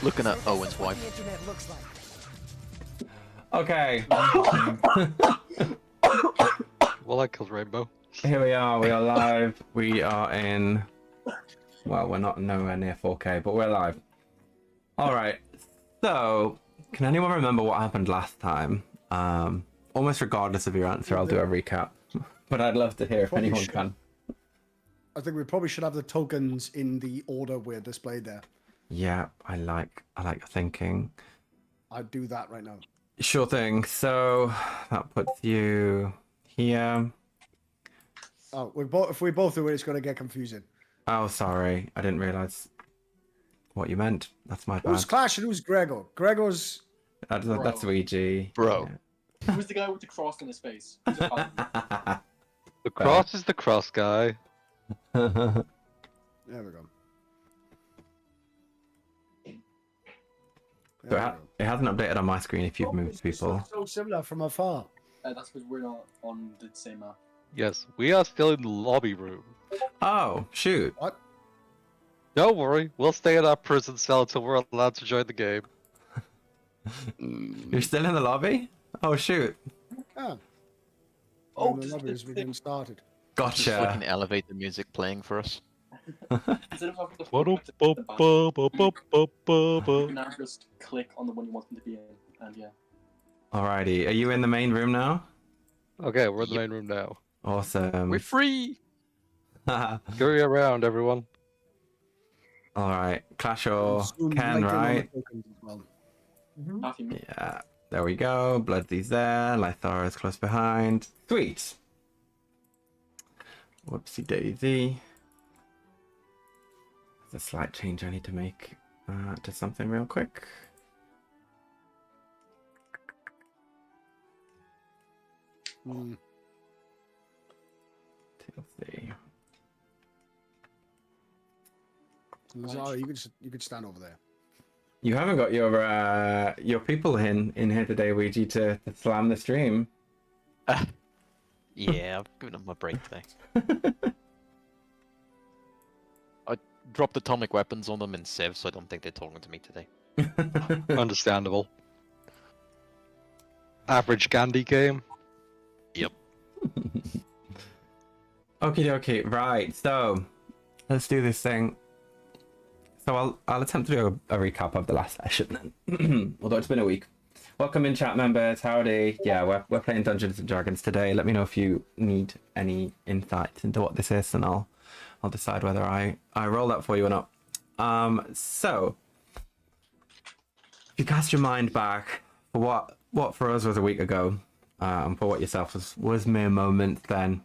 Looking at Owen's wife. Okay. Well, I killed Rainbow. Here we are. We are live. We are in. Well, we're not nowhere near 4K, but we're live. All right. So, can anyone remember what happened last time? Almost regardless of your answer, I'll do a recap. But I'd love to hear if anyone can. I think we probably should have the tokens in the order we're displayed there. Yeah, I like your thinking. I'd do that right now. Sure thing. So that puts you here. Oh, if we both do it, it's going to get confusing. Oh, sorry. I didn't realize what you meant. That's my bad. Who's Clash and who's Gregor? Gregor's... That's Luigi. Bro. Yeah. Who's the guy with the cross on his face? Who's a fan? The cross is the cross guy. There we go. So it hasn't updated on my screen if you've moved people. So similar from afar. That's because we're not on the same map. Yes, we are still in the lobby room. Oh, shoot. What? Don't worry, we'll stay in our prison cell until we're allowed to join the game. You're still in the lobby? Oh, shoot. Ah. Oh, The lobby is getting started. Just fucking Gotcha. elevator music playing for us. Instead of having to you now just click on the one you want them to be in, and yeah. Alrighty. Are you in the main room now? Okay, we're in the main room now. Awesome. We're free! Scurry around, everyone. Alright. Clash or Soon Ken, lighting on the right? tokens as well. Half you Yeah. There we go. Bloodsy's there. Lythara is close behind. Sweet. Whoopsie daisy. There's a slight change I need to make to something real quick. Mm. TLC. Oh, you could stand over there. You haven't got your people in here today, Ouija, to slam the stream. Yeah, I've given them a break today. I dropped atomic weapons on them in Civ, so I don't think they're talking to me today. Understandable. Average Gandhi game. Yep. Okie dokie, right, so let's do this thing. So I'll attempt to do a recap of the last session then, although it's been a week. Welcome in, chat members. Howdy. Yeah, we're playing Dungeons and Dragons today. Let me know if you need any insights into what this is, and I'll decide whether I roll that for you or not. So if you cast your mind back for what for us was a week ago, and for what yourself was mere moments then.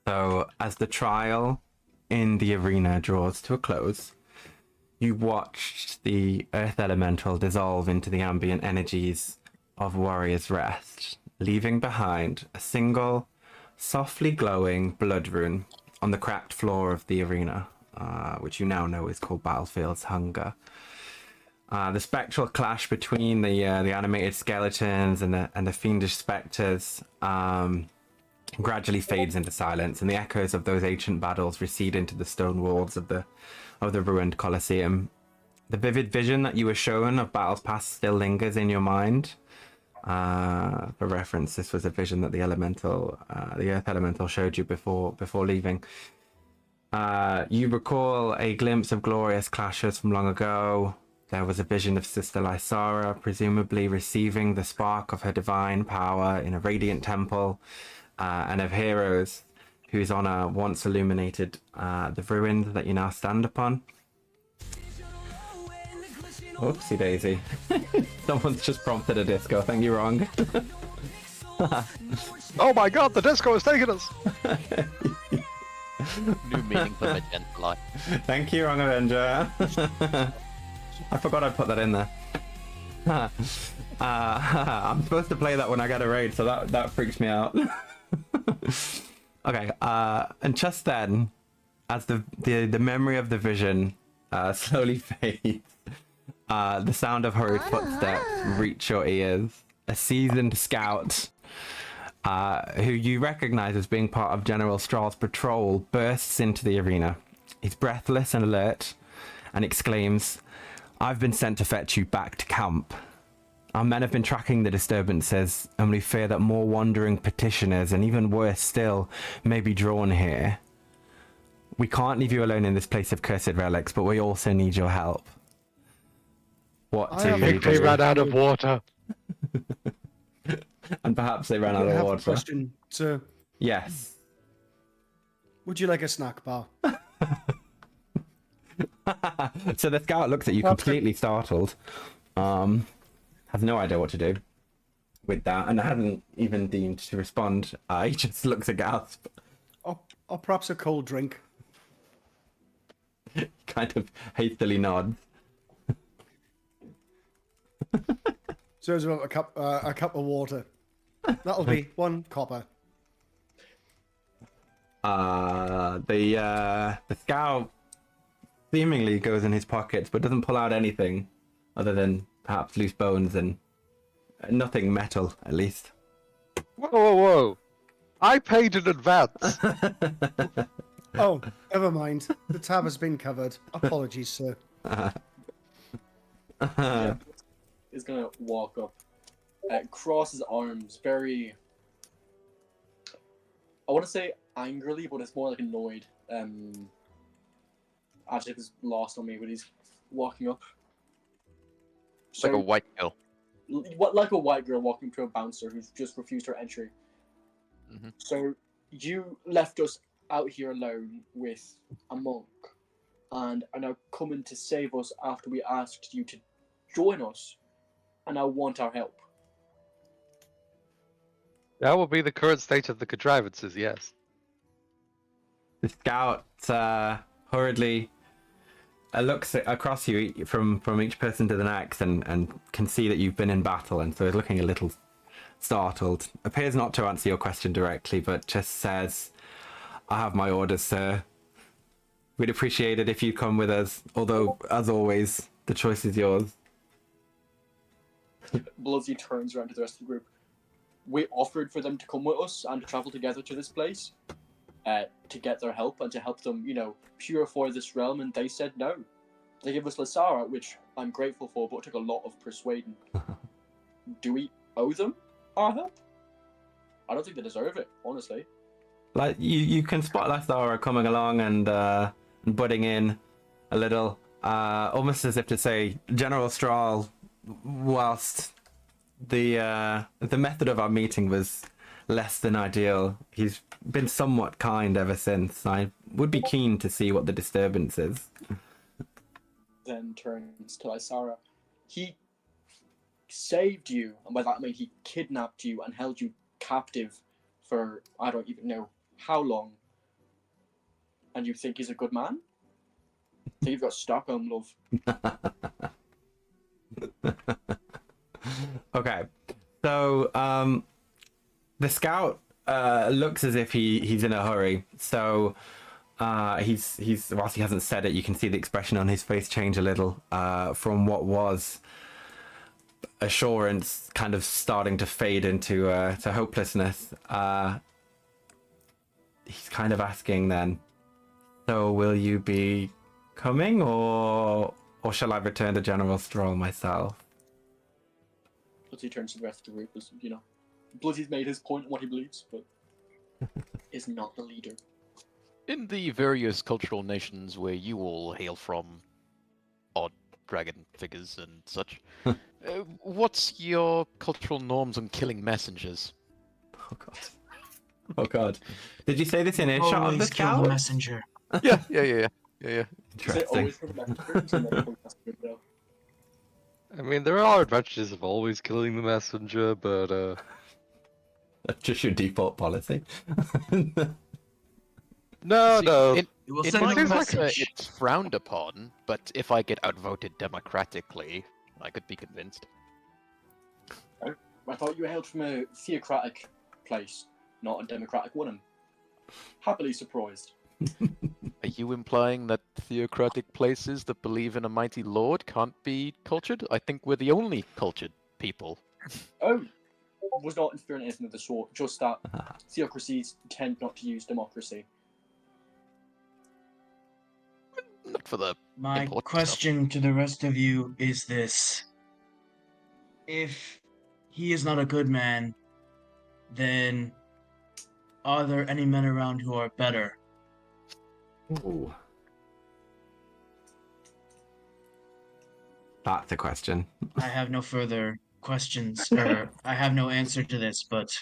So as the trial in the arena draws to a close, you watched the earth elemental dissolve into the ambient energies of Warrior's Rest, leaving behind a single, softly glowing blood rune on the cracked floor of the arena, which you now know is called Battlefield's Hunger. The spectral clash between the animated skeletons and the fiendish specters gradually fades into silence, and the echoes of those ancient battles recede into the stone walls of the ruined Colosseum. The vivid vision that you were shown of battles past still lingers in your mind. For reference, this was a vision that the earth elemental showed you before leaving. You recall a glimpse of glorious clashes from long ago. There was a vision of Sister Lysara, presumably receiving the spark of her divine power in a radiant temple, and of heroes whose honor once illuminated the ruins that you now stand upon. Oopsie daisy. Someone's just prompted a disco. Thank you, Wrong. Oh my god, the disco is taking us! New meaning for magenta light. Thank you, Wrong Avenger. I forgot I put that in there. I'm supposed to play that when I get a raid, so that freaks me out. Okay, and just then, as the memory of the vision slowly fades, the sound of hurried footsteps reach your ears. A seasoned scout, who you recognize as being part of General Strahl's patrol, bursts into the arena. He's breathless and alert, and exclaims, I've been sent to fetch you back to camp. Our men have been tracking the disturbances, and we fear that more wandering petitioners, and even worse still, may be drawn here. We can't leave you alone in this place of cursed relics, but we also need your help. What I do have you a think they do? ran out of water. And perhaps they ran out I of have a water. question, sir. Yes. Would you like a snack bar? So the scout looks at you completely startled. Has no idea what to do with that, and hasn't even deemed to respond. He just looks aghast. Or perhaps a cold drink? Kind of hastily nods. Serves him up a cup of water. That'll be 1 copper. The scout seemingly goes in his pockets, but doesn't pull out anything other than perhaps loose bones and nothing metal, at least. Whoa, whoa, whoa! I paid in advance. Oh, never mind. The tab has been covered. Apologies, sir. Yeah, is gonna walk up, cross his arms, very. I want to say angrily, but it's more like annoyed. Adjective is lost on me, but he's walking up. It's like a white girl. What, like a white girl walking to a bouncer who's just refused her entry. Mm-hmm. So you left us out here alone with a monk, and are now coming to save us after we asked you to join us, and now want our help. That will be the current state of the contrivances, yes. The scout hurriedly looks across you from each person to the next and can see that you've been in battle, and so is looking a little startled. Appears not to answer your question directly, but just says, I have my orders, sir. We'd appreciate it if you'd come with us, although, as always, the choice is yours. Bloodsy turns around to the rest of the group. We offered for them to come with us and to travel together to this place, to get their help and to help them, purify this realm, and they said no. They gave us Lasara, which I'm grateful for, but it took a lot of persuading. Do we owe them our help? I don't think they deserve it, honestly. Like you can spot Lasara coming along and butting in a little, almost as if to say, General Strahl, whilst the method of our meeting was less than ideal, he's been somewhat kind ever since. I would be keen to see what the disturbance is. Then turns to Lysara. He saved you, and by that I mean he kidnapped you and held you captive for I don't even know how long. And you think he's a good man? I think you've got Stockholm love. Okay, so the scout looks as if he's in a hurry. So he's whilst he hasn't said it, you can see the expression on his face change a little from what was assurance, kind of starting to fade into to hopelessness. He's kind of asking then, so will you be coming, or shall I return to General Stroll myself? Bloody turns to the rest of the group as, Bloody's made his point on what he believes, but is not the leader. In the various cultural nations where you all hail from, odd dragon figures and such, what's your cultural norms on killing messengers? Oh god. Oh god. Did you say this in earshot of the Always kill scout? the messenger. Yeah. Is it Interesting. always for the messenger? No. I mean, there are advantages of always killing the messenger, but That's just your default policy. no, See, no. It will seems send like a message. it's frowned upon, but if I get outvoted democratically, I could be convinced. I thought you hailed from a theocratic place, not a democratic one. Happily surprised. Are you implying that theocratic places that believe in a mighty lord can't be cultured? I think we're the only cultured people. Oh, was not inferring anything of the sort, just that theocracies tend not to use democracy. not for the My important question to the rest of you is this. If he is not a good man, then are there any men around who are better? Ooh. That's a question. I have no further questions, or I have no answer to this, but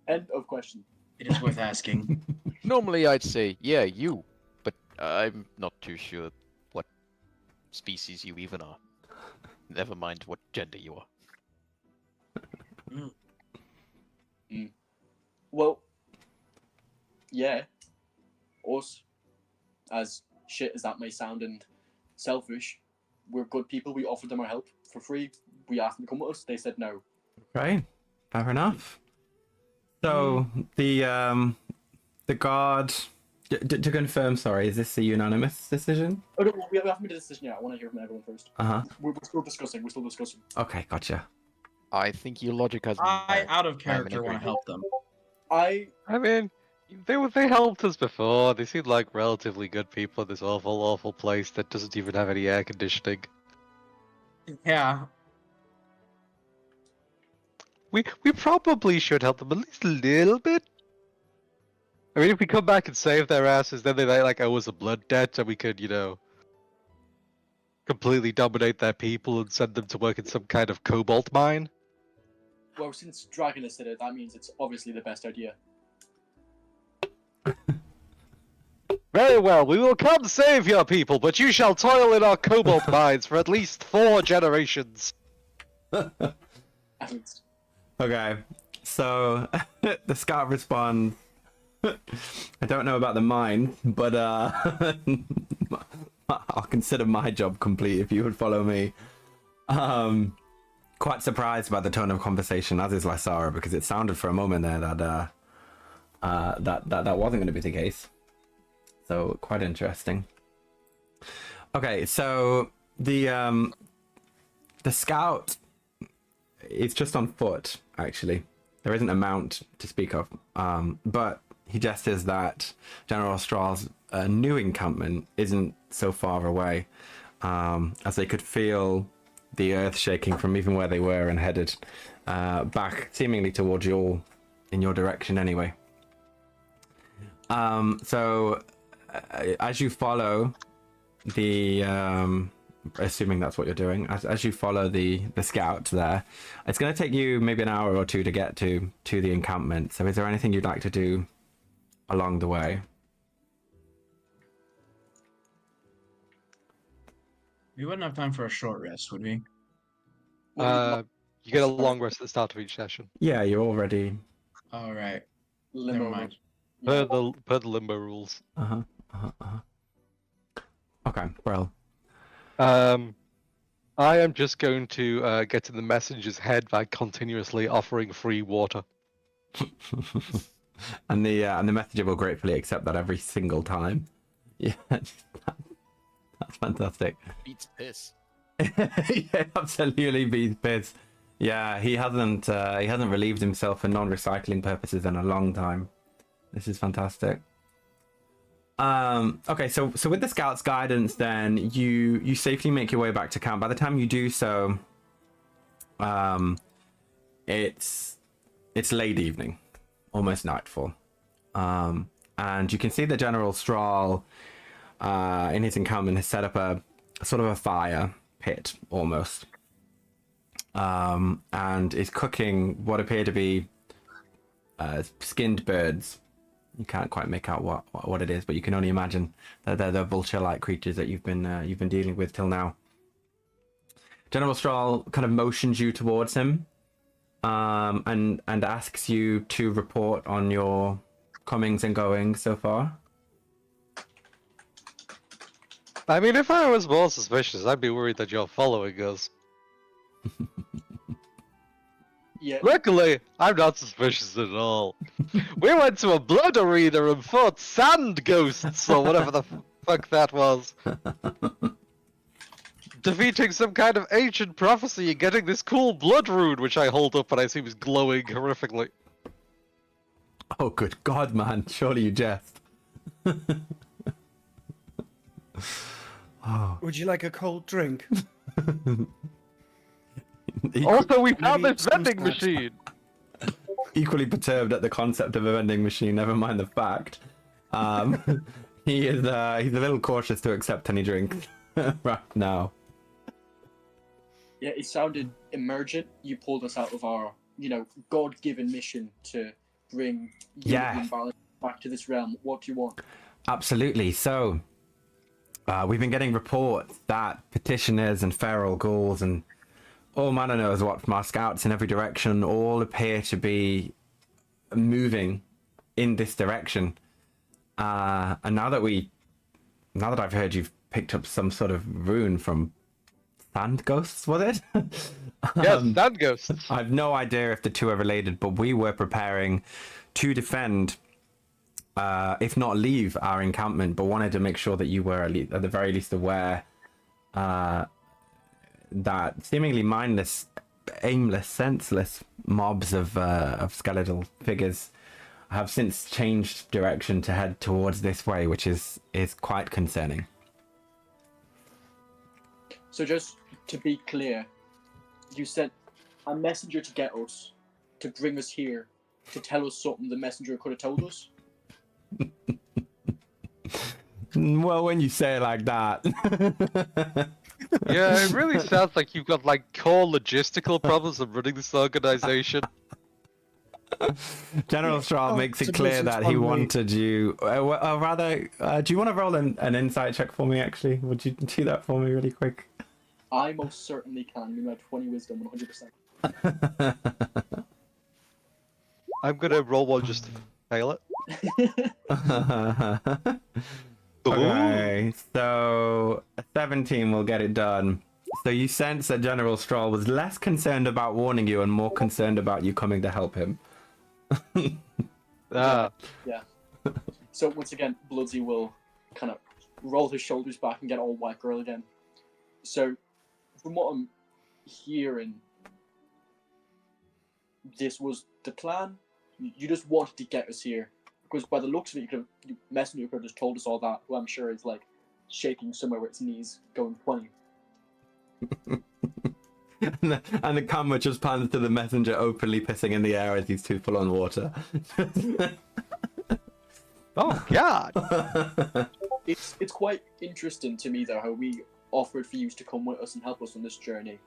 End of question. it is worth asking. Normally I'd say, yeah, you, but I'm not too sure what species you even are. Never mind what gender you are. Well, yeah, us, as shit as that may sound and selfish, we're good people. We offered them our help for free. We asked them to come with us. They said no. Right, fair enough. So the guard, to confirm, sorry, is this a unanimous decision? Oh, no, we haven't made a decision yet. I want to hear from everyone first. Uh-huh. We're still discussing. We're still discussing. Okay, gotcha. I think your logic has. I, out of I'm in character, want to agreement. help them. I I mean, they helped us before. They seemed like relatively good people in this awful, awful place that doesn't even have any air conditioning. Yeah, We probably should help them at least a little bit. I mean, if we come back and save their asses, then they like owe us a blood debt, and we could, completely dominate their people and send them to work in some kind of cobalt mine. well, since Dragon has said it, that means it's obviously the best idea. Very well, we will come save your people, but you shall toil in our cobalt mines for at least 4 generations. At least. Okay, so the scout responds, I don't know about the mine, but I'll consider my job complete if you would follow me. Quite surprised by the tone of conversation, as is Lysara, because it sounded for a moment there that that wasn't going to be the case. So quite interesting. Okay, so the scout is just on foot, actually. There isn't a mount to speak of, but he gestures that General Strahl's new encampment isn't so far away, as they could feel the earth shaking from even where they were and headed back, seemingly towards you, in your direction anyway. So as you follow the assuming that's what you're doing, as you follow the scout there, it's going to take you maybe an hour or two to get to the encampment. So is there anything you'd like to do along the way? we wouldn't have time for a short rest, would we? You get a long rest at the start of each session. Yeah, you're already All right. Limbo. Never mind. Yeah. Per the limbo rules. Okay, well, I am just going to get in the messenger's head by continuously offering free water. and the messenger will gratefully accept that every single time. Yeah, that's fantastic. Beats piss. Yeah, absolutely beats bits. Yeah, he hasn't relieved himself for non-recycling purposes in a long time. This is fantastic. Okay, so with the scout's guidance, then you safely make your way back to camp. By the time you do so, it's late evening, almost nightfall, and you can see that General Strahl in his encampment has set up a sort of a fire pit almost, and is cooking what appear to be skinned birds. You can't quite make out what it is, but you can only imagine that they're the vulture-like creatures that you've been dealing with till now. General Strahl kind of motions you towards him, and asks you to report on your comings and goings so far. I mean, if I was more suspicious, I'd be worried that you're following us. Yeah. Luckily, I'm not suspicious at all. We went to a blood arena and fought sand ghosts, or whatever the fuck that was. Defeating some kind of ancient prophecy and getting this cool blood rune, which I hold up and I assume is glowing horrifically. Oh, good God, man! Surely you jest. Oh. Would you like a cold drink? Also, we found maybe this some vending snacks. machine. Equally perturbed at the concept of a vending machine, never mind the fact. He's a little cautious to accept any drink right now. Yeah, it sounded emergent. You pulled us out of our, God-given mission to bring unity Yeah. and balance back to this realm. What do you want? Absolutely. So, we've been getting reports that petitioners and feral ghouls and all manner knows what from our scouts in every direction all appear to be moving in this direction. And now that I've heard you've picked up some sort of rune from sand ghosts, was it? Yes, sand ghosts. I've no idea if the two are related, but we were preparing to defend, if not leave our encampment, but wanted to make sure that you were at the very least aware that seemingly mindless, aimless, senseless mobs of skeletal figures have since changed direction to head towards this way, which is quite concerning. So just to be clear, you sent a messenger to get us, to bring us here, to tell us something the messenger could have told us? Well, when you say it like that. Yeah, it really sounds like you've got like core logistical problems of running this organization. General Straw makes to it clear that he disappoint me. wanted you. Rather, do you want to roll an insight check for me? Actually, would you do that for me really quick? I most certainly can. You have 20 wisdom, 100%. I'm gonna roll one just to fail it. Okay, so 17 will get it done. So you sense that General Stroll was less concerned about warning you and more concerned about you coming to help him. Ah, Yeah. So once again, Bloodsy will kind of roll his shoulders back and get all white girl again. So, from what I'm hearing, this was the plan. You just wanted to get us here, because by the looks of it, Messenger could have just told us all that. Who I'm sure is like shaking somewhere with its knees, going 20. And the camera just pans to the messenger openly pissing in the air as he's too full on water. oh god. It's quite interesting to me though how we offered for you to come with us and help us on this journey,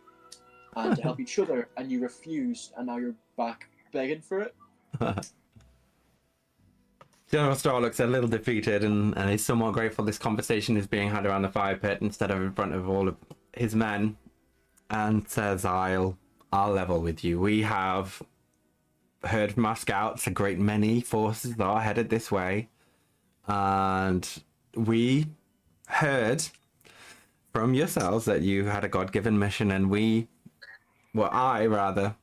and to help each other, and you refused, and now you're back begging for it. General Straw looks a little defeated and is somewhat grateful this conversation is being had around the fire pit instead of in front of all of his men, and says, I'll level with you. We have heard from our scouts a great many forces are headed this way, and we heard from yourselves that you had a God-given mission, and I rather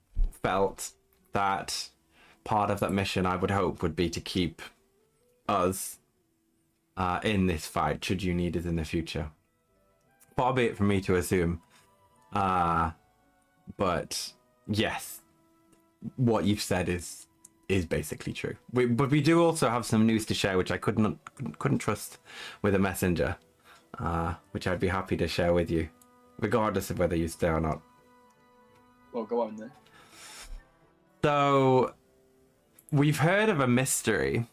felt that part of that mission, I would hope, would be to keep us in this fight should you need us in the future. Far be it from me to assume, but yes, what you've said is basically true. But we do also have some news to share, which I couldn't trust with a messenger, which I'd be happy to share with you, regardless of whether you stay or not. Well, go on then. So, we've heard of a mystery.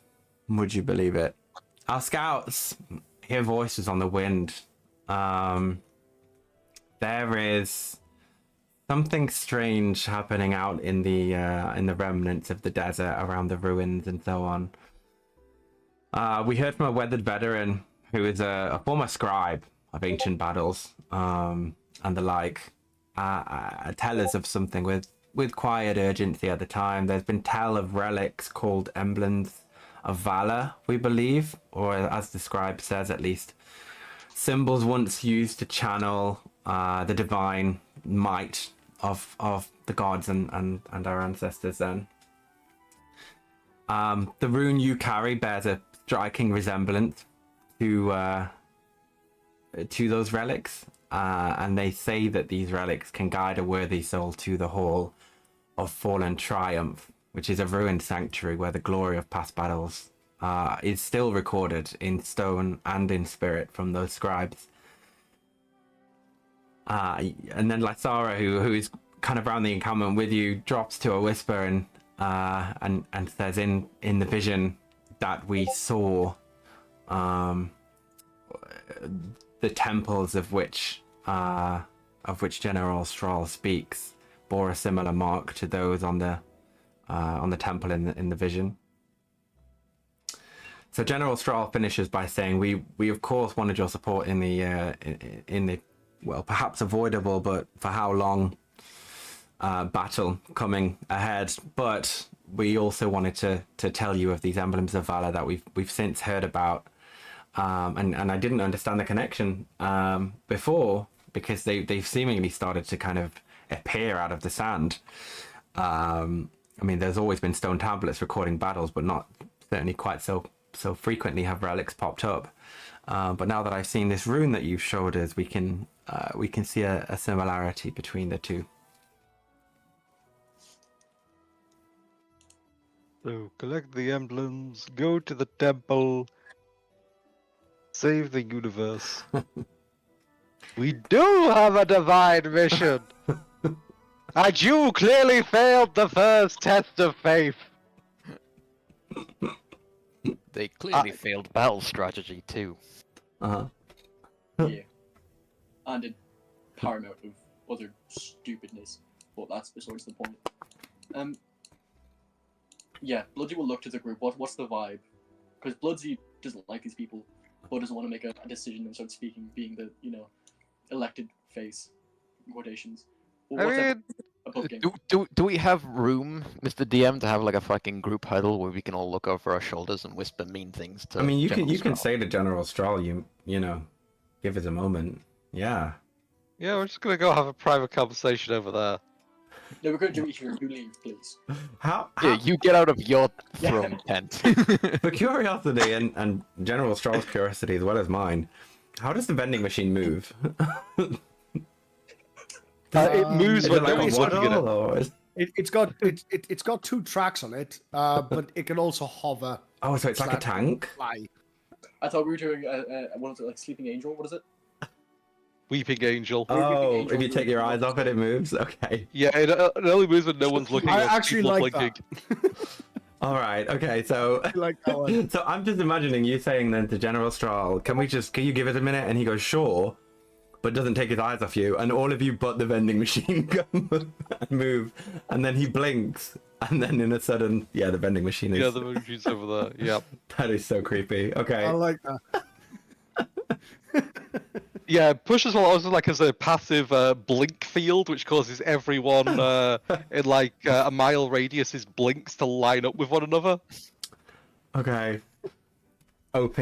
Would you believe it? Our scouts hear voices on the wind. There is something strange happening out in the remnants of the desert around the ruins and so on. We heard from a weathered veteran who is a former scribe of ancient battles and the like. Tell us of something with quiet urgency at the time. There's been tell of relics called emblems of valor, we believe, or as the scribe says at least, symbols once used to channel the divine might of the gods and our ancestors then. The rune you carry bears a striking resemblance to those relics, and they say that these relics can guide a worthy soul to the Hall of Fallen Triumph, which is a ruined sanctuary where the glory of past battles is still recorded in stone and in spirit from those scribes. And then Lysara, who is kind of around the encampment with you, drops to a whisper and says, in the vision that we saw, the temples of which General Strahl speaks bore a similar mark to those on the temple in the vision. So General Strahl finishes by saying, "We of course wanted your support in the well, perhaps avoidable, but for how long, battle coming ahead. But we also wanted to tell you of these emblems of valor that we've since heard about, and I didn't understand the connection before, because they've seemingly started to kind of appear out of the sand. I mean, there's always been stone tablets recording battles, but not certainly quite so frequently have relics popped up. But now that I've seen this rune that you've showed us, we can see a similarity between the two." So collect the emblems, go to the temple, save the universe. We do have a divine mission! And you clearly failed the first test of faith! They clearly failed battle strategy too. Uh-huh. Yeah. And a paramount of other stupidness. But that's besides the point. Yeah, Bloodsy will look to the group. What's the vibe? Because Bloodsy doesn't like these people, but doesn't want to make a decision and start speaking, being the, elected face. In quotations. Well, what's that above game? Do we have room, Mr. DM, to have like a fucking group huddle where we can all look over our shoulders and whisper mean things to? I mean, you General can Strahl? say to General Strahl, you know, give us a moment. Yeah. Yeah, we're just gonna go have a private conversation over there. No, we're going to do it here. You leave, please. How Yeah, you get out of your throne tent. for curiosity and General Strahl's curiosity as well as mine, how does the vending machine move? It moves Is when it like no a one's looking at it. waddle, or is... It's got two tracks on it, but it can also hover. Oh, so it's like a Slap. tank? Fly. I thought we were doing what is it, like Sleeping Angel? What is it? Weeping Angel. Oh, Angel if you take your eyes moves. off it, it moves. Okay. Yeah, it only moves when no one's looking. I or actually people like blinking. All right. Okay. So, I like that one. so I'm just imagining you saying then to General Strahl, "Can you give it a minute?" And he goes, "Sure," but doesn't take his eyes off you, and all of you but the vending machine go and move, and then he blinks, and then in a sudden, yeah, the vending machine is. Yeah, the machine's over there. Yep. That is so creepy. Okay. I like that. Yeah, pushes also like as a passive blink field, which causes everyone in like a mile radius's blinks to line up with one another. Okay. OP.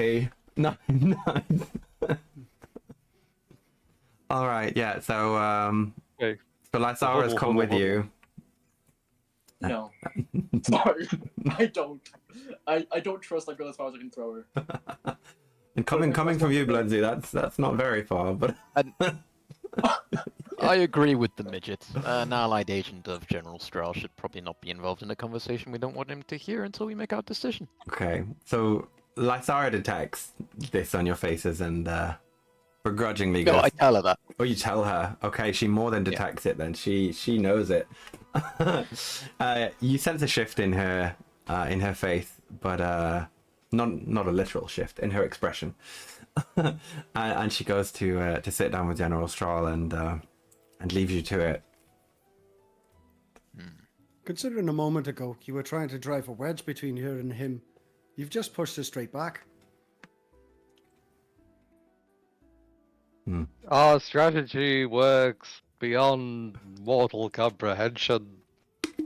Nice. All right. Yeah. So Okay. so Lysara's come with you. No. Sorry. I don't. I don't trust that girl as far as I can throw her. And coming from you, Bloodsy, that's not very far, but I agree with the midget. An allied agent of General Strahl should probably not be involved in a conversation we don't want him to hear until we make our decision. okay. So Lysara detects this on your faces and begrudgingly No, goes. I tell her that. Oh, you tell her. Okay, she more than detects it. Then she knows it. You sense a shift in her faith, but not a literal shift in her expression. And she goes to sit down with General Strahl and leaves you to it. Considering a moment ago you were trying to drive a wedge between her and him, you've just pushed her straight back. Our strategy works beyond mortal comprehension.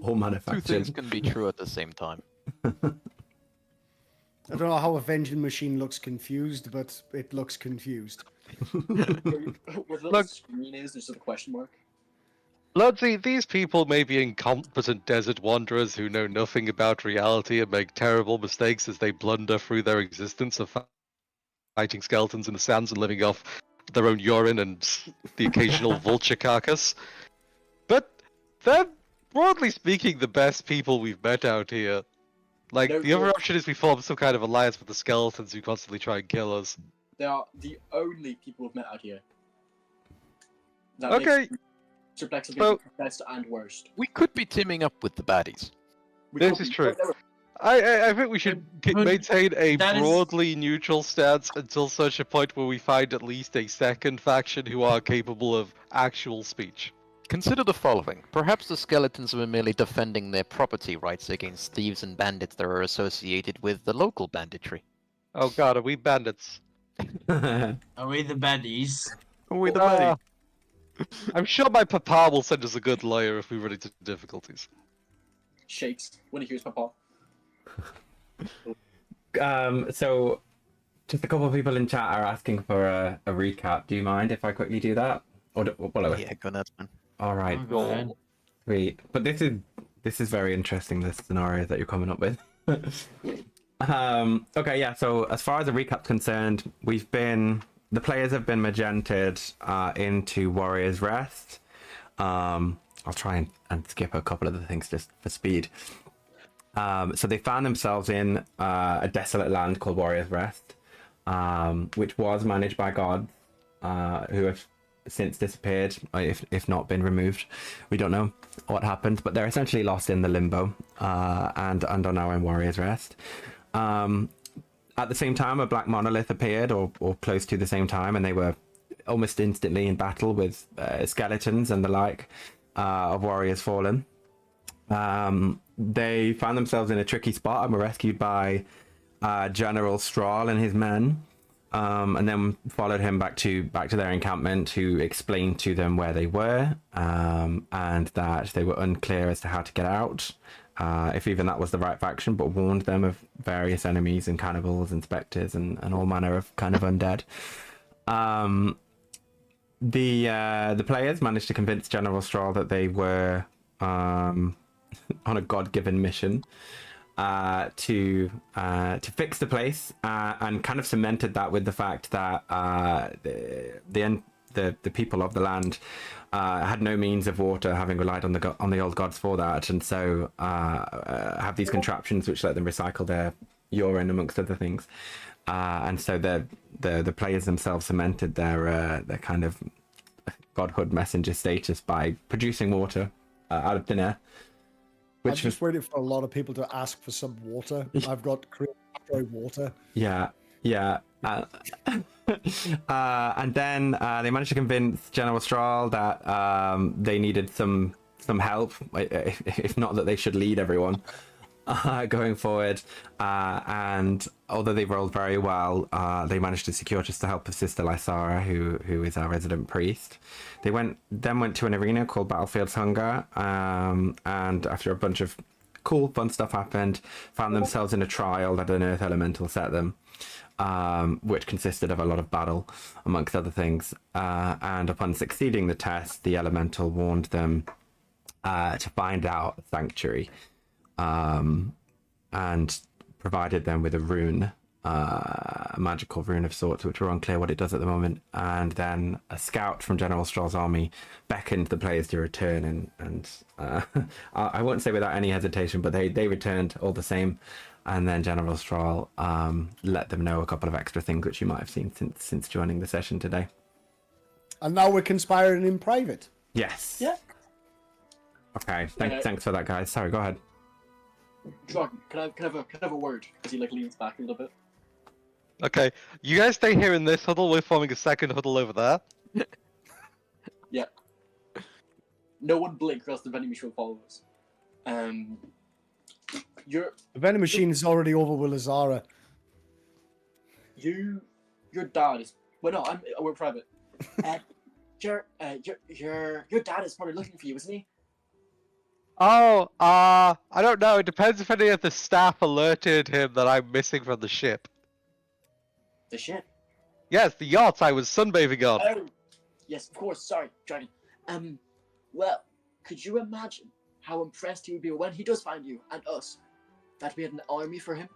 All Two manufactured. things can be true at the same time. I don't know how a vending machine looks confused, but it looks confused. Where the Look- screen is, there's just a question mark. Bloodsy, these people may be incompetent desert wanderers who know nothing about reality and make terrible mistakes as they blunder through their existence of fighting skeletons in the sands and living off their own urine and the occasional vulture carcass. But they're, broadly speaking, the best people we've met out here. Like, No, the other no. option is we form some kind of alliance with the skeletons who constantly try and kill us. They are the only people we've met out here. That Okay. makes Mr. Flexibility So- best and worst. We could be teaming up with the baddies. We This could is be- true. no, I think we should But maintain a that is- broadly neutral stance until such a point where we find at least a second faction who are capable of actual speech. Consider the following. Perhaps the skeletons were merely defending their property rights against thieves and bandits that are associated with the local banditry. Oh god, are we bandits? Are we the baddies? We the Ah, I'm sure my papa will send us a good lawyer if we run into difficulties. Shakes when he hears Papa. So, just a couple of people in chat are asking for a recap. Do you mind if I quickly do that? Or whatever. Yeah, go nuts, man. All right. Oh, go ahead. Sweet. But this is very interesting. This scenario that you're coming up with. Okay. Yeah. So as far as the recap's concerned, the players have been magented into Warrior's Rest. I'll try and skip a couple of the things just for speed. So they found themselves in a desolate land called Warrior's Rest, which was managed by gods who have since disappeared, if not been removed. We don't know what happened, but they're essentially lost in the limbo and are now in Warrior's Rest. At the same time, a black monolith appeared, or close to the same time, and they were almost instantly in battle with skeletons and the like of warriors fallen. They found themselves in a tricky spot and were rescued by General Strahl and his men, and then followed him back to their encampment, who explained to them where they were, and that they were unclear as to how to get out, if even that was the right faction, but warned them of various enemies and cannibals and spectres and all manner of kind of undead. The players managed to convince General Strahl that they were on a god-given mission to fix the place, and kind of cemented that with the fact that the people of the land had no means of water, having relied on the old gods for that, and so have these contraptions which let them recycle their urine amongst other things, and so the players themselves cemented their kind of godhood messenger status by producing water out of thin air. I'm just waiting for a lot of people to ask for some water. I've got destroy water. Yeah. And then they managed to convince General Strahl that they needed some help, if not that they should lead everyone going forward. And although they rolled very well, they managed to secure just the help of Sister Lysara, who is our resident priest. They went to an arena called Battlefield's Hunger, and after a bunch of cool, fun stuff happened, found themselves in a trial that an earth elemental set them, which consisted of a lot of battle, amongst other things. And upon succeeding the test, the elemental warned them to find out a sanctuary, and provided them with a rune, a magical rune of sorts, which we're unclear what it does at the moment. And then a scout from General Strahl's army beckoned the players to return, and I won't say without any hesitation, but they returned all the same. And then General Strahl let them know a couple of extra things which you might have seen since joining the session today. And now we're conspiring in private. Yes. Yeah. Okay. Thanks for that, guys. Sorry. Go ahead. Jordan, can I have a word? As he leans back a little bit. Okay, you guys stay here in this huddle. We're forming a second huddle over there. Yeah. No one blink, or else the vending machine will follow us. The vending machine is already over with Lazara. Your dad is. Well, no, we're private. Your dad is probably looking for you, isn't he? Oh, I don't know. It depends if any of the staff alerted him that I'm missing from the ship. The ship. Yes, the yacht I was sunbathing on. Oh, yes, of course. Sorry, Dragon. Well, could you imagine how impressed he would be when he does find you and us, that we had an army for him?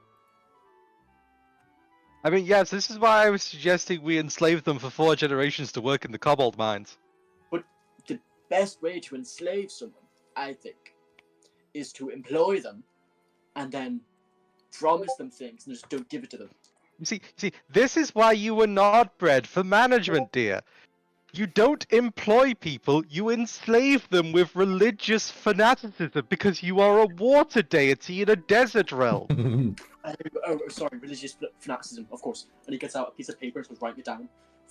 I mean, yes, this is why I was suggesting we enslave them for 4 generations to work in the cobalt mines. But the best way to enslave someone, I think, is to employ them and then promise them things and just don't give it to them. You see, this is why you were not bred for management, dear. You don't employ people, you enslave them with religious fanaticism because you are a water deity in a desert realm. Sorry, religious fanaticism, of course. And he gets out a piece of paper and starts writing it down.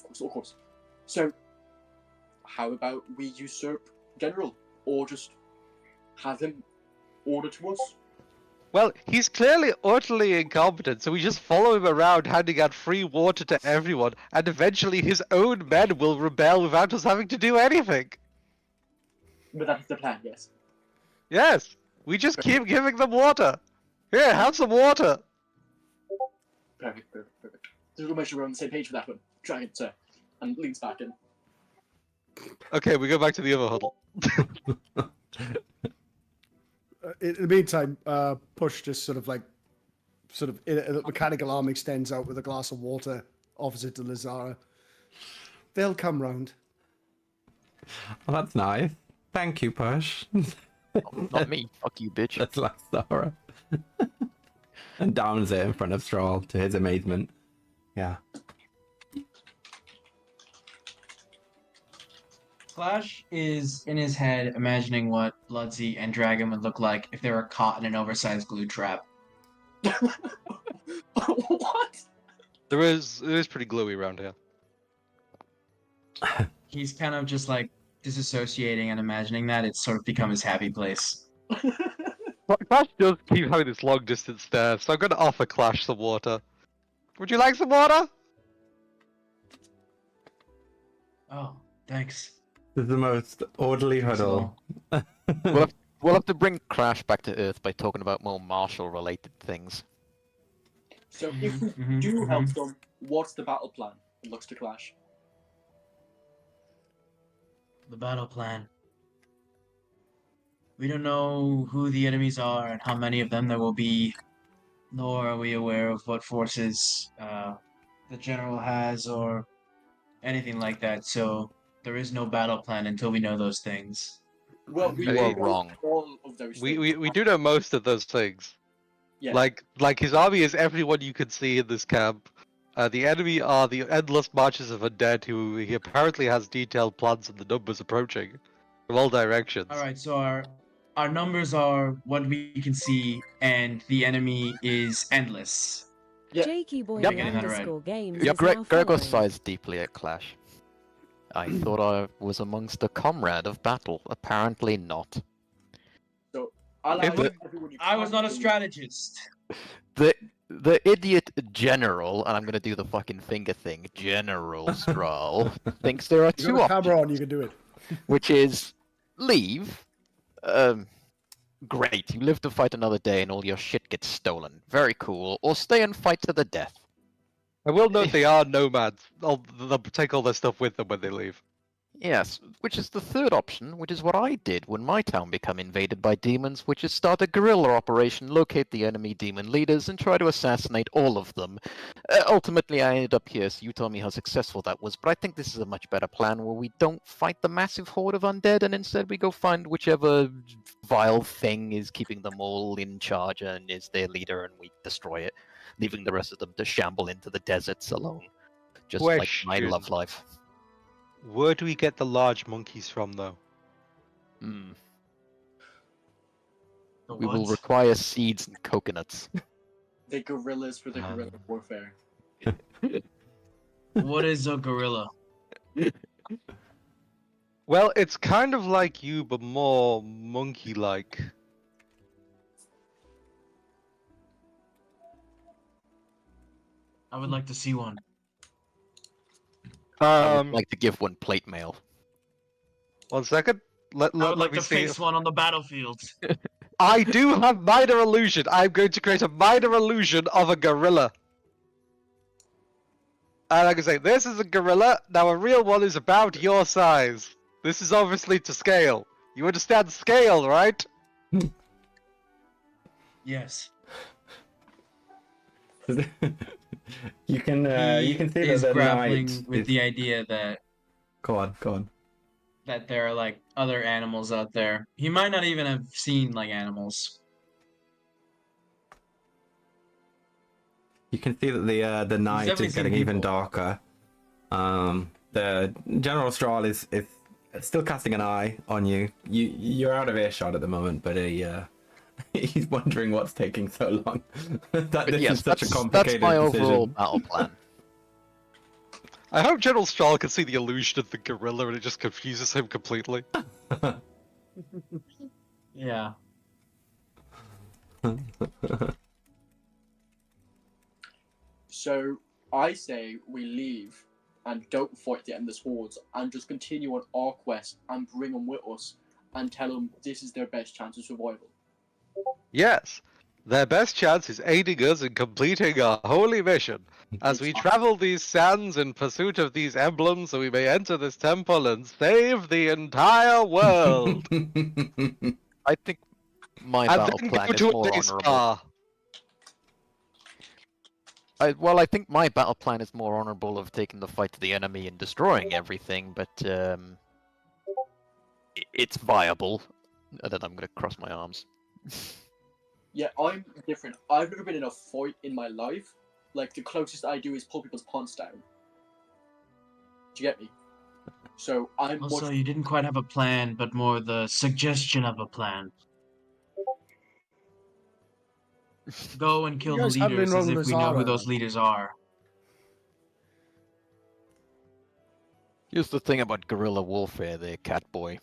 Of course. So, how about we usurp General, or just have him order to us? Well, he's clearly utterly incompetent, so we just follow him around handing out free water to everyone, and eventually his own men will rebel without us having to do anything. But that's the plan, yes. Yes, we just keep giving them water. Here, have some water. Perfect. Just to make sure we're on the same page with that one. Dragon, sir. And leans back in. Okay, we go back to the other huddle. In the meantime, Push just sort of a mechanical arm extends out with a glass of water, offers it to Lazara. They'll come round. Well, that's nice. Thank you, Push. Not me. Fuck you, bitch. That's Lazara. And downs it in front of Stroll, to his amazement. Yeah. Clash is in his head imagining what Bloodsy and Dragon would look like if they were caught in an oversized glue trap. What? It is pretty gluey around here. He's kind of just like disassociating and imagining that. It's sort of become his happy place. Clash does keep having this long distance stare, so I'm going to offer Clash some water. Would you like some water? Oh, thanks. This is the most orderly huddle. We'll have to bring Crash back to Earth by talking about more martial-related things. So if we do help them, what's the battle plan? It looks to Clash. The battle plan. We don't know who the enemies are and how many of them there will be, nor are we aware of what forces the general has or anything like that. So there is no battle plan until we know those things. Well, we You are know wrong. all of those We things. do know most of those things. Yeah. Like his army is everyone you can see in this camp. The enemy are the endless marches of undead who he apparently has detailed plans and the numbers approaching from all directions. All right, so our numbers are what we can see, and the enemy is endless. Yeah. Jakey boy Yep. Getting that right. underscore games Yeah, is now Gregor following. sighs deeply at Clash. I thought I was amongst a comrade of battle. Apparently not. I'll If allow we- everyone you I was not a can- strategist. The idiot general, and I'm gonna do the fucking finger thing, General Stroll, thinks there are You two got a options, camera on, you can do it. which is leave. Great, you live to fight another day and all your shit gets stolen. Very cool. Or stay and fight to the death. I will note they are nomads. They'll take all their stuff with them when they leave. Yes, which is the third option, which is what I did when my town became invaded by demons, which is start a guerrilla operation, locate the enemy demon leaders, and try to assassinate all of them. Ultimately, I ended up here, so you tell me how successful that was, but I think this is a much better plan where we don't fight the massive horde of undead, and instead we go find whichever vile thing is keeping them all in charge and is their leader, and we destroy it, leaving the rest of them to shamble into the deserts alone. Just like my Question. love life. Where do we get the large monkeys from, though? Hmm. The We will what? require seeds and coconuts. The guerrillas for the guerrilla warfare. What is a gorilla? Well, it's kind of like you, but more monkey-like. I would like to see one. I would like to give one plate mail. 1 second. I would Let like me to see face if- one on the battlefield. I do have minor illusion. I'm going to create a minor illusion of a gorilla. And I can say, this is a gorilla. Now a real one is about your size. This is obviously to scale. You understand scale, right? Yes. You can see is that the grappling knight with is... the idea that Go on. that there are like other animals out there. He might not even have seen like animals. You can see that the night definitely is seen getting even people. darker. General Strahl is still casting an eye on you. You're out of earshot at the moment, but he's wondering what's taking so long. That this yes, is such a that's complicated my decision. overall battle plan. I hope General Strahl can see the illusion of the gorilla and it just confuses him completely. Yeah. So I say we leave and don't fight the Endless Hordes and just continue on our quest and bring them with us and tell them this is their best chance of survival. Yes, their best chance is aiding us in completing our holy mission. As we travel these sands in pursuit of these emblems, so we may enter this temple and save the entire world. I think my And battle then plan go is to a more day honorable. spa. I think my battle plan is more honorable of taking the fight to the enemy and destroying everything, but it's viable. And then I'm gonna cross my arms. Yeah, I'm different. I've never been in a fight in my life. Like, the closest I do is pull people's pants down. Do you get me? So I'm Also, much... you didn't quite have a plan, but more the suggestion of a plan. Go and kill the guys handling leaders as wrong if we know who Lazara, those then? leaders are. Here's the thing about guerrilla warfare there, Catboy.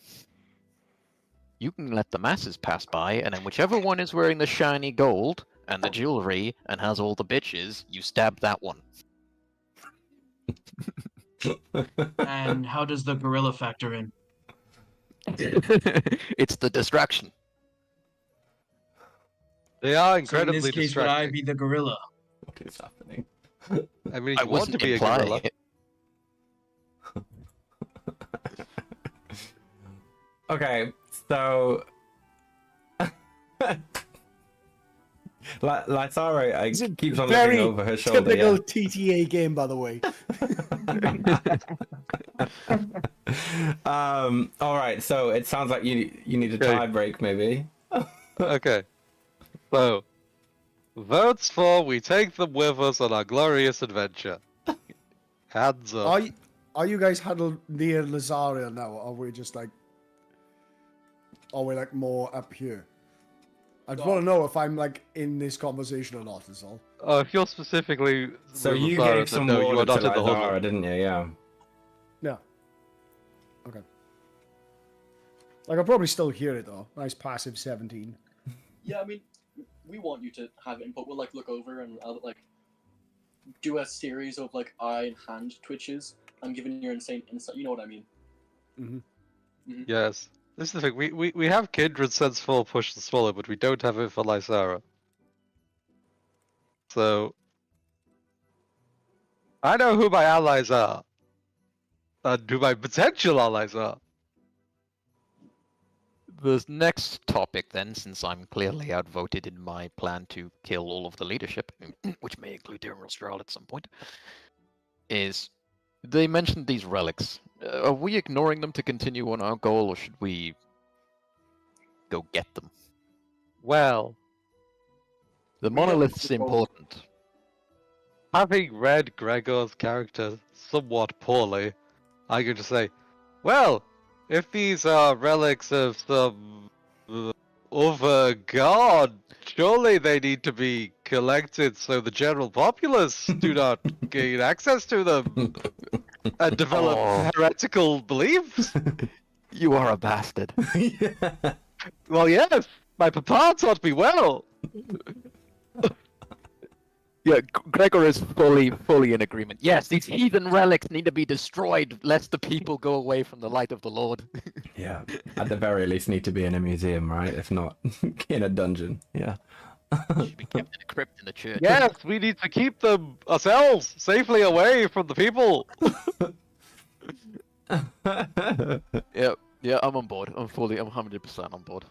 You can let the masses pass by, and then whichever one is wearing the shiny gold and the jewelry and has all the bitches, you stab that one. And how does the gorilla factor in? It's the distraction. They are So in incredibly this case, would I distracting. be the gorilla? What is happening? I mean, I if you want wasn't to be a implying gorilla. it. Okay, so Lysara keeps on looking Very over her shoulder. typical Yeah. TTA game, by the way. All right. So it sounds like you need a Okay. tie break, maybe. Okay. So, votes for we take them with us on our glorious adventure. Hands up. Are you guys huddled near Lazaria now, or are we just like... Are we like more up here? I just want to know if I'm like in this conversation or not, is all. If you're specifically So with you Lazara, gave then some no, you water are not to in the huddle. Lysara, didn't you? Yeah. Yeah. Okay. Like, I'll probably still hear it though. Nice passive 17. Yeah, I mean, we want you to have input. We'll like look over and like do a series of like eye and hand twitches. I'm giving your insane insight. You know what I mean? Yes. This is the thing. We have Kindred Sense 4 Push and Swallow, but we don't have it for Lysara. So, I know who my allies are. And who my potential allies are. The next topic, then, since I'm clearly outvoted in my plan to kill all of the leadership, which may include General Strahl at some point, is they mentioned these relics. Are we ignoring them to continue on our goal, or should we go get them? Well, The We have monolith's the goal. important. having read Gregor's character somewhat poorly, I could just say, well, if these are relics of some other god, surely they need to be collected so the general populace do not gain access to them and develop Oh. heretical beliefs. You are a bastard. Yeah. Well, yes, my papa taught me well. Yeah, Gregor is fully in agreement. Yes, these heathen relics need to be destroyed, lest the people go away from the light of the Lord. Yeah. At the very least, need to be in a museum, right? If not, in a dungeon. Yeah. Should be kept in a crypt in the church. Yes, we need to keep them ourselves safely away from the people. Yeah, I'm on board. I'm 100% on board.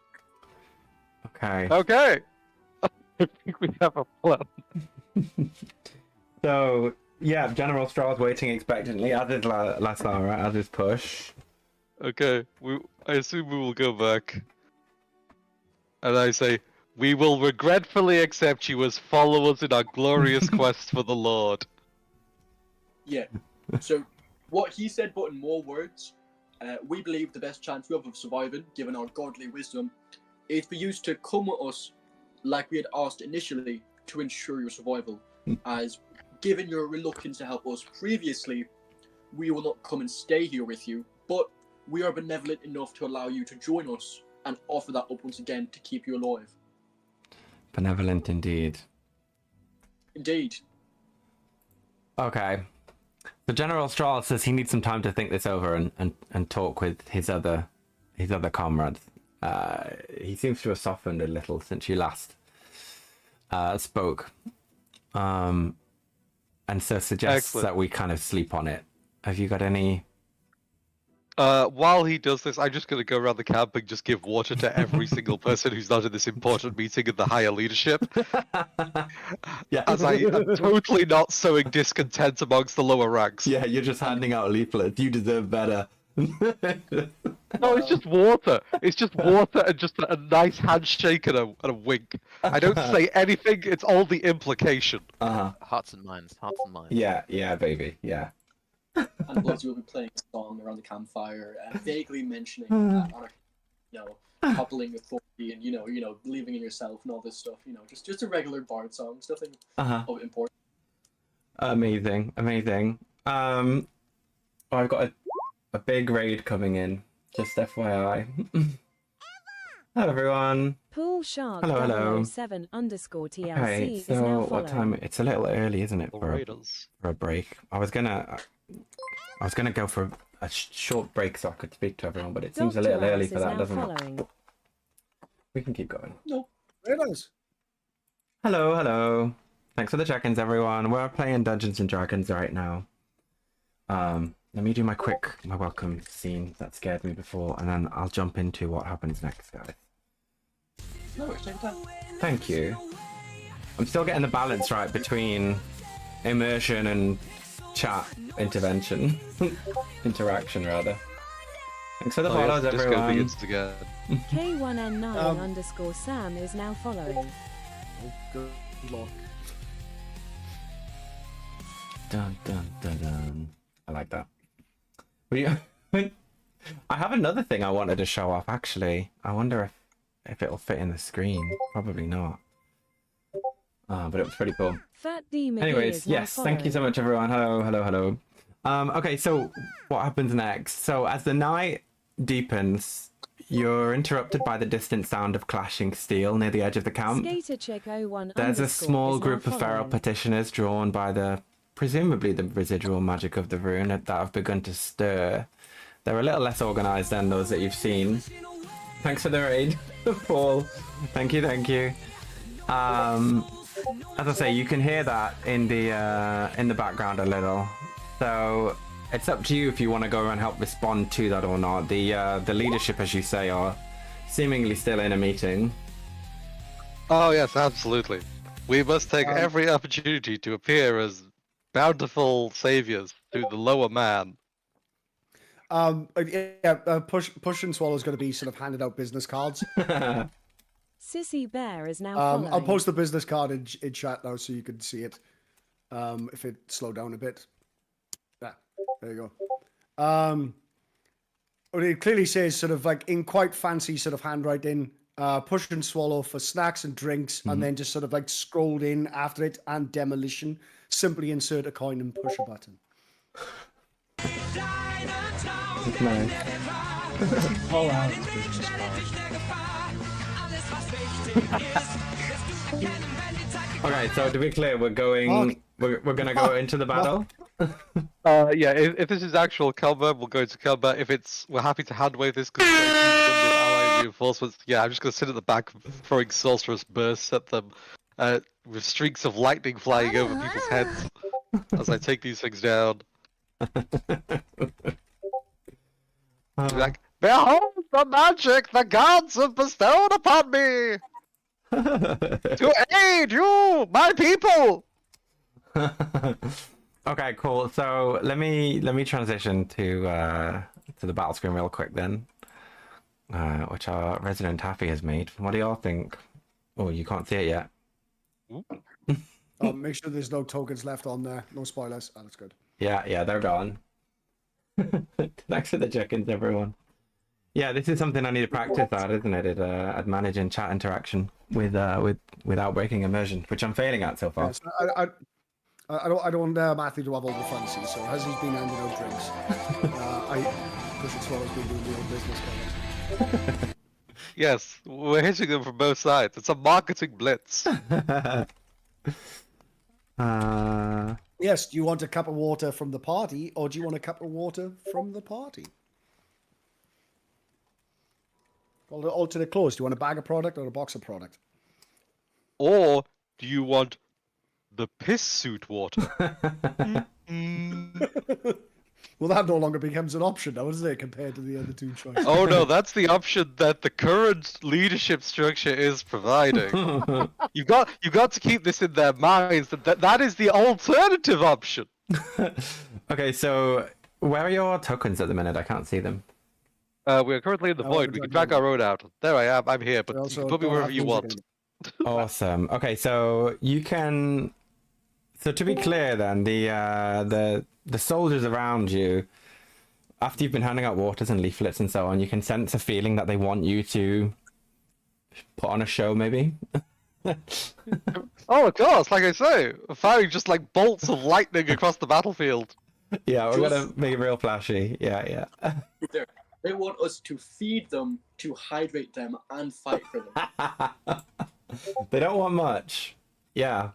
Okay. Okay. I think we have a plan. So, yeah, General Strahl's waiting expectantly, as is Lasara, as is Push. Okay, I assume we will go back. And I say, we will regretfully accept you as followers in our glorious quest for the Lord. Yeah. So What he said, but in more words, we believe the best chance we have of surviving, given our godly wisdom, is for you to come with us like we had asked initially to ensure your survival. As given your reluctance to help us previously, we will not come and stay here with you, but we are benevolent enough to allow you to join us and offer that up once again to keep you alive. Benevolent indeed. Indeed. Okay. So General Strahl says he needs some time to think this over and talk with his other comrades. He seems to have softened a little since you last spoke. And so suggests Excellent. that we kind of sleep on it. Have you got any... While he does this, I'm just going to go around the camp and just give water to every single person who's not in this important meeting in the higher leadership. Yeah. As I am totally not sowing discontent amongst the lower ranks. Yeah, you're just handing out leaflets. You deserve better. No, it's just water. It's just water and just a nice handshake and a wink. I don't say anything, it's all the implication. Uh-huh. Hearts and minds, hearts and minds. Yeah, baby, yeah. And Bloodsy will be playing a song around the campfire, vaguely mentioning coupling authority and you know, believing in yourself and all this stuff. You know, just a regular bard song, nothing of importance. Amazing. I've got a big raid coming in. Just FYI. Hello everyone. Pool Shark Hello. 007 underscore TLC Okay, is now so what following. time? It's a little early, isn't it, The for Raiders. a break? I was gonna go for a short break so I could speak to everyone, but it seems a Dr. little early House for is that, now doesn't it? following. We can keep going. No. There it is. Hello. Thanks for the check-ins, everyone. We're playing Dungeons and Dragons right now. Let me do my welcome scene that scared me before, and then I'll jump into what happens next, guys. No, it's take time. Thank you. I'm still getting the balance right between immersion and chat intervention. Interaction, rather. Thanks for the follows, Disco everyone. begins again. K1N9 underscore Sam is now following. Oh, good luck. Dun, dun, dun, dun. I like that. I have another thing I wanted to show off, actually. I wonder if it'll fit in the screen. Probably not. But it was pretty cool. Fat D McGee Anyways, is now yes, thank you so following. much, everyone. Hello. Okay, so what happens next? So as the night deepens, you're interrupted by the distant sound of clashing steel near the edge of the camp. Skater Chick 01 There's a underscore small is now group of feral following. petitioners drawn by presumably the residual magic of the rune that have begun to stir. They're a little less organized than those that you've seen. Thanks for the raid, Paul. Thank you. As I say, you can hear that in the background a little. So it's up to you if you want to go and help respond to that or not. The leadership, as you say, are seemingly still in a meeting. Oh yes, absolutely. We must take every opportunity to appear as bountiful saviors to the lower man. Push and Swallow's going to be sort of handing out business cards. Sissy Bear is now following. I'll post the business card in chat now so you can see it. If it slowed down a bit. Yeah, there you go. It clearly says sort of like in quite fancy sort of handwriting, Push and Swallow for snacks and drinks, and then just sort of like scrolled in after it and demolition. Simply insert a coin and push a button. Nice. Call out his business card. Okay, so to be clear, we're gonna go into the battle. Yeah, if this is actual combat, we'll go into combat. If we're happy to handwave this because ally reinforcements. Yeah, I'm just gonna sit at the back, throwing sorcerous bursts at them, with streaks of lightning flying over people's heads as I take these things down. Like, behold the magic the gods have bestowed upon me to aid you, my people. Okay, cool. So let me transition to the battle screen real quick then, which our resident Taffy has made. What do y'all think? Oh, you can't see it yet. Make sure there's no tokens left on there. No spoilers. Oh, that's good. Yeah, they're gone. Thanks for the check-ins, everyone. Yeah, this is something I need to practice at, isn't it? At managing chat interaction without breaking immersion, which I'm failing at so far. Yes, I don't want Matthew to have all the fancy, so as he's been handing out drinks, Push It Swallow's been doing the old business kind Yes, we're hitting them from both sides. It's a marketing blitz. Yes, do you want a cup of water from the party, or do you want a cup of water from the party? Well, the alternate clause. Do you want a bag of product or a box of product? Or do you want the piss suit water? Well, that no longer becomes an option now, doesn't it, compared to the other two choices? Oh no, that's the option that the current leadership structure is providing. You've got to keep this in their minds that is the alternative option. Okay, so where are your tokens at the minute? I can't see them. We are currently in the void. We can drag our road out. There I am. I'm here, but you can put me wherever you want. Awesome. Okay, so you can. So to be clear, then the soldiers around you, after you've been handing out waters and leaflets and so on, you can sense a feeling that they want you to put on a show, maybe. Oh, of course. Like I say, firing just like bolts of lightning across the battlefield. Yeah, we're gonna make it real flashy. Yeah. They want us to feed them, to hydrate them, and fight for them. They don't want much. Yeah.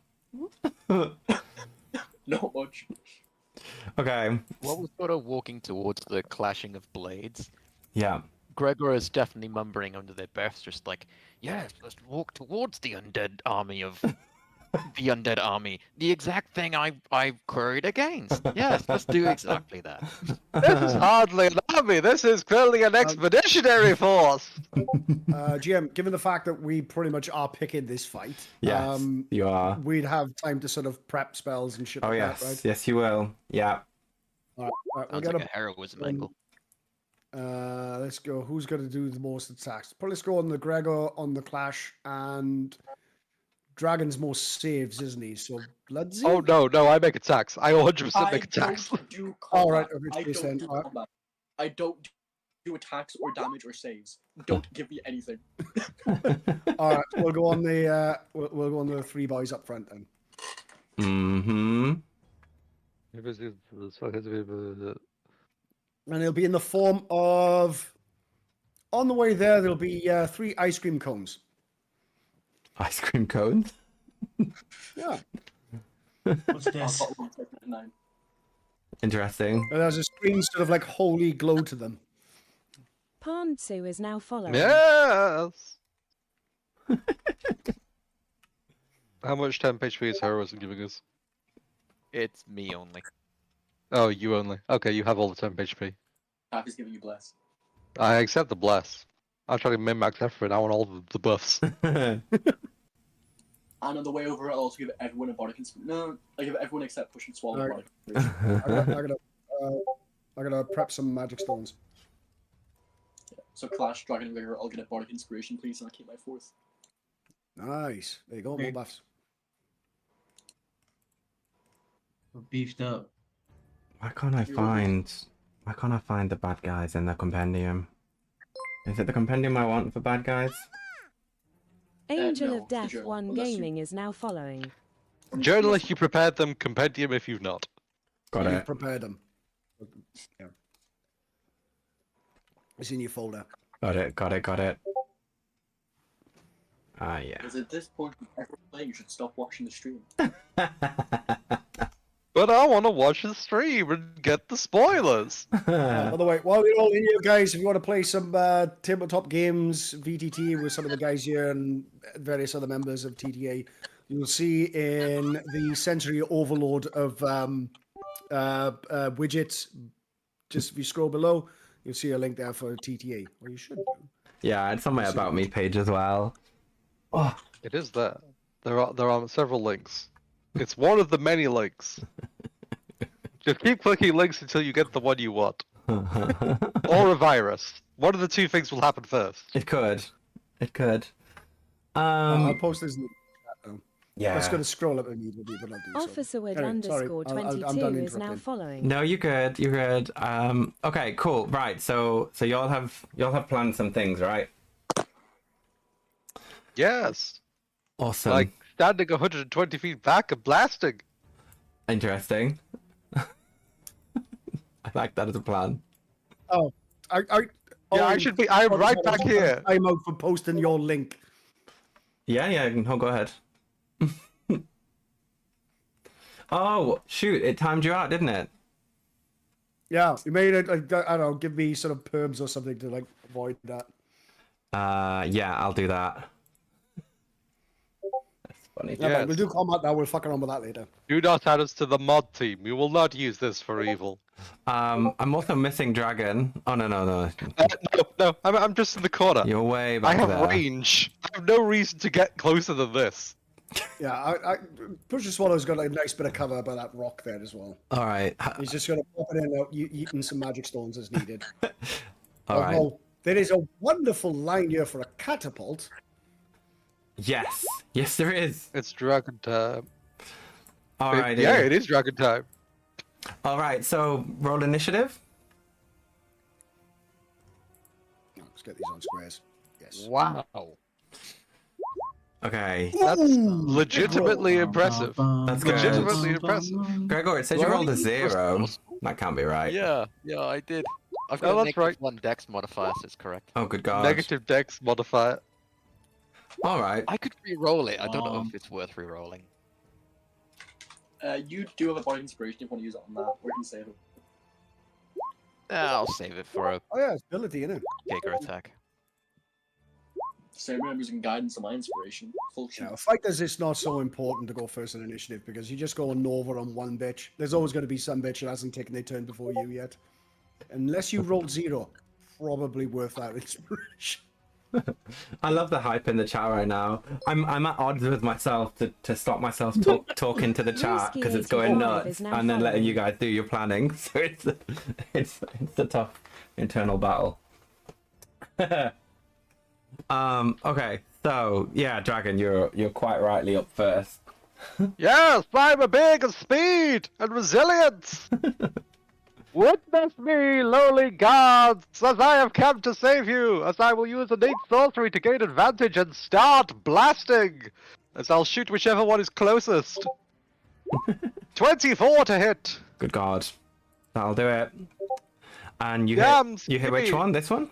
Not much. Okay. While we're sort of walking towards the clashing of blades, Yeah. Gregor is definitely mumbling under their breath, just like, yes, let's walk towards the undead army of the undead army. The exact thing I queried against. Yes, let's do exactly that. This is hardly an army. This is clearly an expeditionary force. GM, given the fact that we pretty much are picking this fight, Yes, you are. we'd have time to sort of prep spells and shit Oh like yes, that, right? yes you will. Yeah. All right, we Sounds got like a heroism angle. let's go. Who's going to do the most attacks? Probably let's go on the Gregor, on the Clash, and Dragon's most saves, isn't he? So Bloodsy? Oh no, I make attacks. I 100% make attacks. don't do All combat. right, I okay, don't do all right. combat. I don't do attacks or damage or saves. Don't give me anything. All right, we'll go on the we'll go on the three boys up front then. Mm-hmm. And it'll be in the form of. On the way there'll be 3 ice cream cones. Ice cream cones. Yeah. What's I've this? got one second at 9. Interesting. And there's a strange sort of like holy glow to them. Pondsu is now following. Yes. How much temp HP is heroism giving us? It's me only. Oh, you only. Okay, you have all the temp HP. Half is giving you bless. I accept the bless. I'm trying to min-max effort. I want all the buffs. And on the way over, I'll also give everyone a body conspiracy. No, I give everyone except Push and Swallow Alright. a body conspiracy. I gotta prep some magic stones. So Clash, Dragon, and Vigor, I'll get a body inspiration, please, and I'll keep my 4th. Nice. There you go. More Okay. buffs. We're beefed up. Why can't I find the bad guys in the compendium? Is it the compendium I want for bad guys? Angel no, of Death Journal, 1 unless you- Gaming is now following. Journalist, you prepared them. Compendium if you've not. Got You've it. prepared them. Yeah. It's in your folder. Got it. Ah, yeah. Because at this point, if you're playing, you should stop watching the stream. But I want to watch the stream and get the spoilers. By the way, while you're all in here, guys, if you want to play some tabletop games, VTT, with some of the guys here and various other members of TTA, you'll see in the sensory overload of widgets, just if you scroll below, you'll see a link there for TTA. Well, you should do. Yeah, it's on my About Me page as well. Oh, It is there. There are several links. It's one of the many links. Just keep clicking links until you get the one you want. Or a virus. One of the two things will happen first. it could. I'll post this in the chat now. Yeah. I was going to scroll up immediately, but I'll do so. Officer with Anyway, sorry, underscore I'm 22 done is now interrupting. following. No, you're good. You're good. Okay, cool. Right. So y'all have planned some things, right? Yes. Awesome. Like standing 120 feet back and blasting. Interesting. I like that as a plan. Oh, Yeah, I should be. I'm right back here. I'm out for posting your link. Yeah. No, go ahead. Oh shoot! It timed you out, didn't it? Yeah, you made it. Like, I don't know, give me sort of perms or something to like avoid that. Yeah, I'll do that. That's funny. Yeah, Yes. but we'll do combat now. We'll fuck around with that later. Do not add us to the mod team. We will not use this for evil. I'm also missing dragon. Oh no. No. I'm just in the corner. You're way I back have there. range. I have no reason to get closer than this. Yeah, I Push the Swallow's got like a nice bit of cover by that rock there as well. All right. He's just gonna pop it in out, eating some magic stones as needed. All right. Although, there is a wonderful line here for a catapult. Yes, there is. It's dragon time. All right. Yeah, it is dragon time. All right. So roll initiative. Oh, let's get these on squares. Yes. Wow. Okay. That's legitimately impressive. That's good. Legitimately impressive. Gregor, it says you Where rolled are a you? 0. That can't be right. Yeah, I did. I've Oh, got a that's right. -1 dex modifier, so it's correct. Oh, good God. Negative dex modifier. All right. I could re-roll it. I don't know if it's worth re-rolling. You do have a body inspiration if you want to use it on that, or you can save it. I'll save it for a Oh yeah, it's ability, isn't it? bigger attack. Same way I'm using guidance on my inspiration. Full Yeah, shoot. fighters, it's not so important to go first in initiative because you just go Nova on one bitch. There's always going to be some bitch that hasn't taken their turn before you yet. Unless you rolled 0, probably worth that inspiration. I love the hype in the chat right now. I'm at odds with myself to stop myself talking to the chat because it's going nuts, and then letting you guys do your planning. So it's a tough internal battle. Okay, so yeah, Dragon, you're quite rightly up first. Yes, I'm a big of speed and resilience. Witness me, lowly gods, as I have come to save you, as I will use innate sorcery to gain advantage and start blasting, as I'll shoot whichever one is closest. 24 to hit. Good God, that'll do it. And you Yams, hit which gimme. one? This one?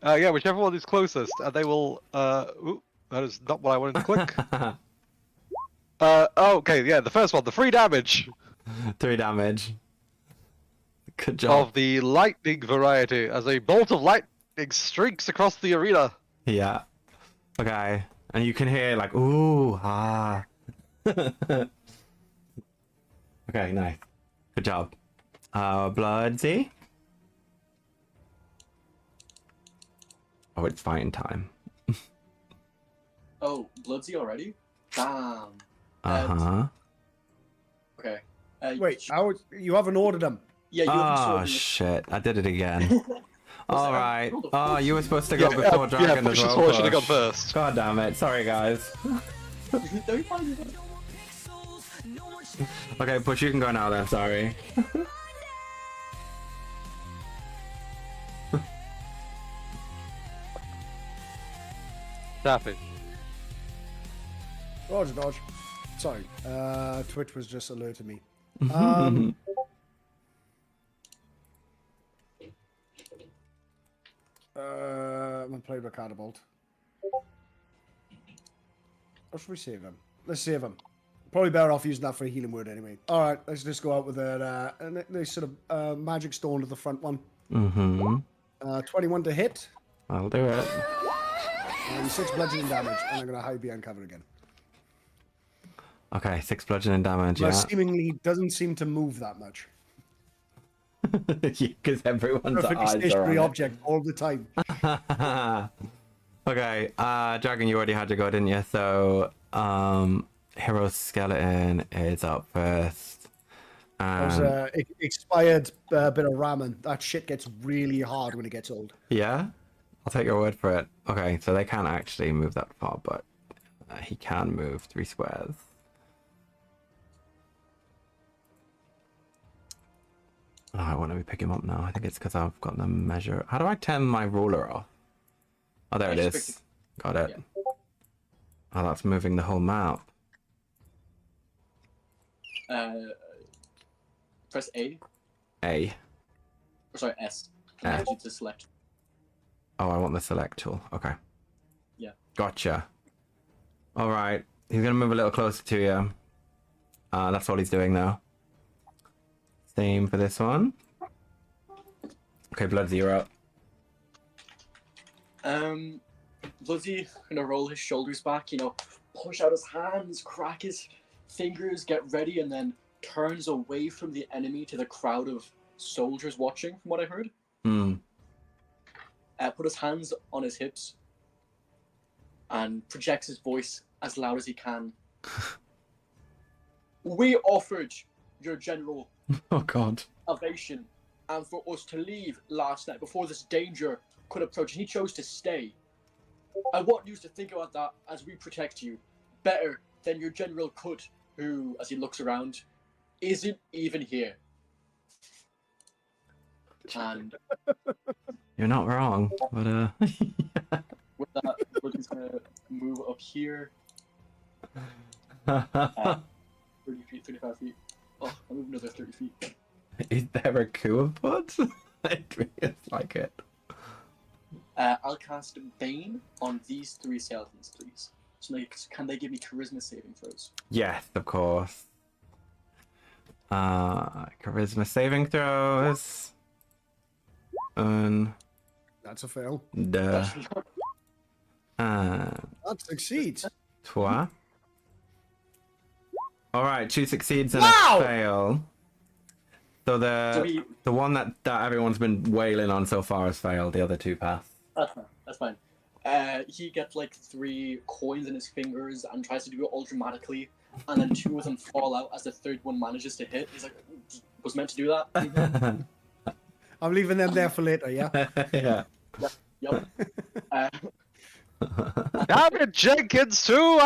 Yeah, whichever one is closest, and they will. Ooh, that is not what I wanted to click. Okay, yeah, the first one, the 3 damage 3 damage. Good job. of the lightning variety, as a bolt of lightning streaks across the arena. Yeah. Okay. And you can hear like, ooh, ah. Okay, nice. Good job. Bloodsy. Oh, it's fighting time. Oh, Bloodsy already? Damn. Uh-huh. Okay. Wait, you haven't ordered them? Yeah, you haven't Oh, sorted shit. I did it again. Alright. rolled a Oh, you were supposed to go before yeah, Dragon as Push well. should have gone Push. first. God damn it. Sorry, guys. it. Don't find it. Okay, Push, you can go now then. Sorry. Tappy. Gosh. Sorry, Twitch was just alerting me. I'm gonna play with Catapult. Or should we save him? Let's save him. Probably better off using that for a healing word anyway. Alright, let's just go out with a nice sort of magic stone to the front one. 21 to hit. I'll do it. And 6 bludgeoning damage. And I'm gonna hide behind cover again. Okay, 6 bludgeoning damage, But yeah. seemingly doesn't seem to move that much. Because everyone's Perfectly eyes are stationary on object all the time. it. Okay, Dragon, you already had to go, didn't you? So, Hero Skeleton is up first. That was an expired bit of ramen. That shit gets really hard when it gets old. Yeah? I'll take your word for it. Okay, so they can't actually move that far, but He can move 3 squares. Oh, I want to pick him up now. I think it's because I've got the measure. How do I turn my ruler off? Oh, there it is. Got it. Yeah. Oh, that's moving the whole map. Press A. A. Or sorry, S. F. Allows you to select. Oh, I want the select tool. Okay. Yeah. Gotcha. All right. He's going to move a little closer to you. That's all he's doing now. Same for this one. Okay, Blood 0 up. Bloody gonna roll his shoulders back, push out his hands, crack his fingers, get ready, and then turns away from the enemy to the crowd of soldiers watching, from what I heard. Put his hands on his hips and projects his voice as loud as he can. We offered your general Oh, God. ovation and for us to leave last night before this danger could approach, and he chose to stay. I want you to think about that as we protect you better than your general could, who, as he looks around, isn't even here. And You're not wrong, but with that, we're just gonna move up here. 30 feet, 35 feet. Oh, I'll move another 30 feet. Is there a coup afoot? I really like it. I'll cast Bane on these 3 skeletons, please. So can they give me charisma saving throws? Yes, of course. Charisma saving throws. That's a fail. That That succeeds. Toi. Alright, 2 succeeds and Wow! a fail. So the one that everyone's been wailing on so far has failed, the other 2 pass. That's fine. He gets like 3 coins in his fingers and tries to do it all dramatically, and then 2 of them fall out as the 3rd one manages to hit. He's like, was meant to do that? I'm leaving them there for later, yeah? Yeah. Yep. Damn it, Jenkins, too!